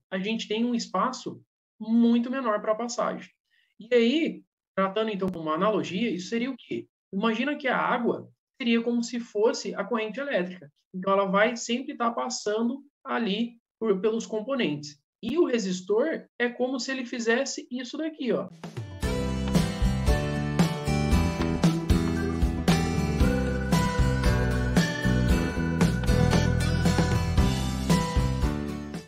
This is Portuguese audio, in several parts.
a gente tem um espaço muito menor para a passagem. E aí, tratando então com uma analogia, isso seria o quê? Imagina que a água seria como se fosse a corrente elétrica. Então, ela vai sempre estar passando ali pelos componentes. E o resistor é como se ele fizesse isso daqui, ó.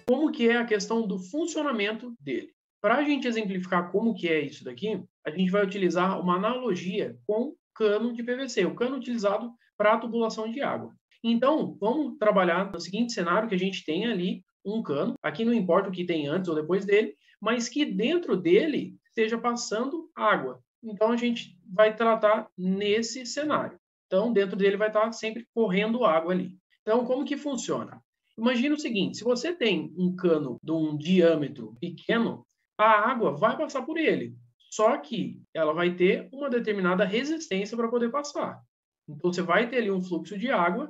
Como que é a questão do funcionamento dele? Para a gente exemplificar como que é isso daqui, a gente vai utilizar uma analogia com cano de PVC, o cano utilizado para a tubulação de água. Então, vamos trabalhar no seguinte cenário, que a gente tem ali um cano, aqui não importa o que tem antes ou depois dele, mas que dentro dele esteja passando água. Então, a gente vai tratar nesse cenário. Então, dentro dele vai estar sempre correndo água ali. Então, como que funciona? Imagina o seguinte, se você tem um cano de um diâmetro pequeno, a água vai passar por ele, só que ela vai ter uma determinada resistência para poder passar. Então, você vai ter ali um fluxo de água,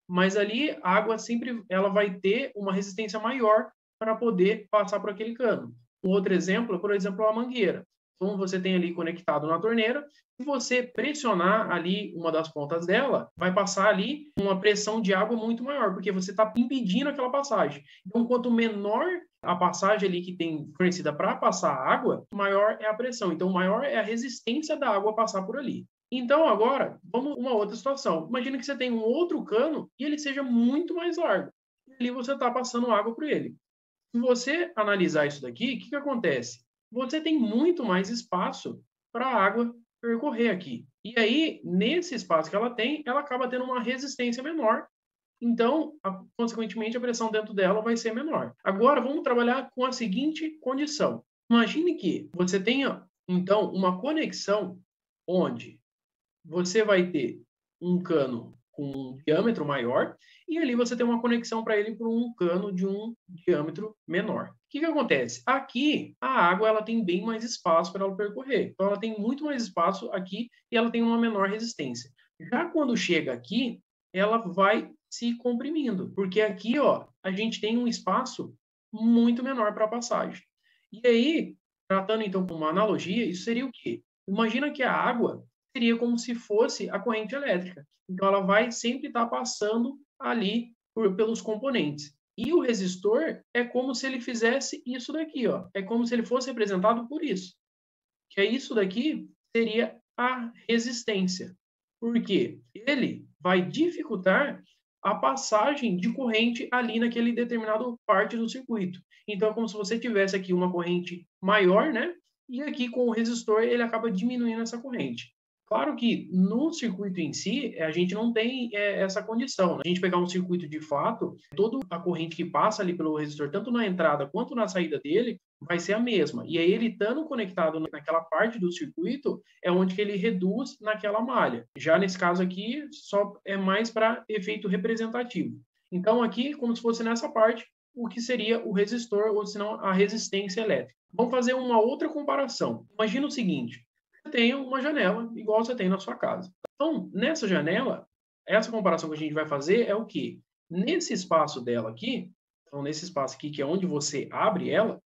mas ali a água sempre ela vai ter uma resistência maior para poder passar por aquele cano. Um outro exemplo, por exemplo, a mangueira. Então, você tem ali conectado na torneira, se você pressionar ali uma das pontas dela, vai passar ali uma pressão de água muito maior, porque você está impedindo aquela passagem. Então, quanto menor a passagem ali que tem fornecida para passar a água, maior é a pressão. Então, maior é a resistência da água passar por ali. Então, agora, vamos uma outra situação. Imagina que você tem um outro cano e ele seja muito mais largo. E ali você está passando água por ele. Se você analisar isso daqui, o que, que acontece? Você tem muito mais espaço para a água percorrer aqui. E aí, nesse espaço que ela tem, ela acaba tendo uma resistência menor. Então, consequentemente, a pressão dentro dela vai ser menor. Agora, vamos trabalhar com a seguinte condição. Imagine que você tenha, então, uma conexão onde você vai ter um cano com um diâmetro maior e ali você tem uma conexão para ele por um cano de um diâmetro menor. O que, que acontece? Aqui, a água ela tem bem mais espaço para ela percorrer. Então, ela tem muito mais espaço aqui e ela tem uma menor resistência. Já quando chega aqui, ela vai se comprimindo, porque aqui, ó, a gente tem um espaço muito menor para a passagem. E aí, tratando então com uma analogia, isso seria o quê? Imagina que a água seria como se fosse a corrente elétrica. Então, ela vai sempre estar passando ali pelos componentes. E o resistor é como se ele fizesse isso daqui, ó. É como se ele fosse representado por isso. Que é isso daqui seria a resistência. Porque ele vai dificultar a passagem de corrente ali naquele determinado parte do circuito. Então, é como se você tivesse aqui uma corrente maior, né? E aqui com o resistor ele acaba diminuindo essa corrente. Claro que no circuito em si, a gente não tem essa condição. Né? A gente pegar um circuito de fato, toda a corrente que passa ali pelo resistor, tanto na entrada quanto na saída dele, vai ser a mesma. E aí ele estando conectado naquela parte do circuito, é onde que ele reduz naquela malha. Já nesse caso aqui, só é mais para efeito representativo. Então aqui, como se fosse nessa parte, o que seria o resistor, ou se não, a resistência elétrica. Vamos fazer uma outra comparação. Imagina o seguinte, você tem uma janela, igual você tem na sua casa. Então, nessa janela, essa comparação que a gente vai fazer é o quê? Nesse espaço dela aqui, então nesse espaço aqui, que é onde você abre ela,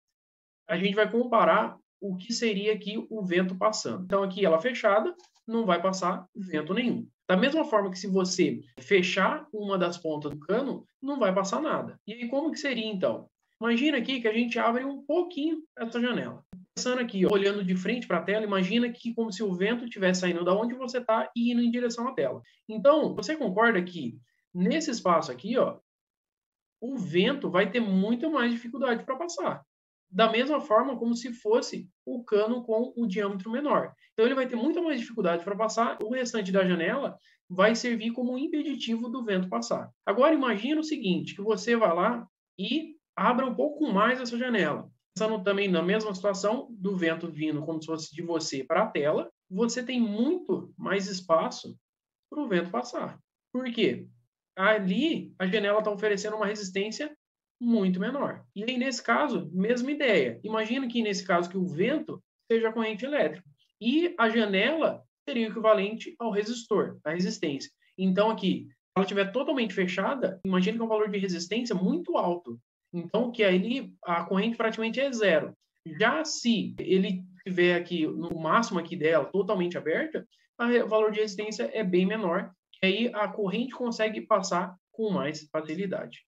a gente vai comparar o que seria aqui o vento passando. Então, aqui ela fechada, não vai passar vento nenhum. Da mesma forma que se você fechar uma das pontas do cano, não vai passar nada. E aí, como que seria então? Imagina aqui que a gente abre um pouquinho essa janela. Pensando aqui, ó, olhando de frente para a tela, imagina que como se o vento estivesse saindo da onde você está e indo em direção à tela. Então, você concorda que nesse espaço aqui, ó, o vento vai ter muito mais dificuldade para passar. Da mesma forma como se fosse o cano com o diâmetro menor. Então ele vai ter muita mais dificuldade para passar, o restante da janela vai servir como impeditivo do vento passar. Agora imagina o seguinte, que você vai lá e abra um pouco mais essa janela. Pensando também na mesma situação do vento vindo como se fosse de você para a tela, você tem muito mais espaço para o vento passar. Por quê? Ali a janela está oferecendo uma resistência muito menor. E aí, nesse caso, mesma ideia. Imagina que, nesse caso, que o vento seja a corrente elétrica. E a janela seria o equivalente ao resistor, a resistência. Então, aqui, se ela estiver totalmente fechada, imagina que é um valor de resistência muito alto. Então, que aí a corrente praticamente é zero. Já se ele tiver aqui no máximo aqui dela totalmente aberta, o valor de resistência é bem menor, e aí a corrente consegue passar com mais facilidade.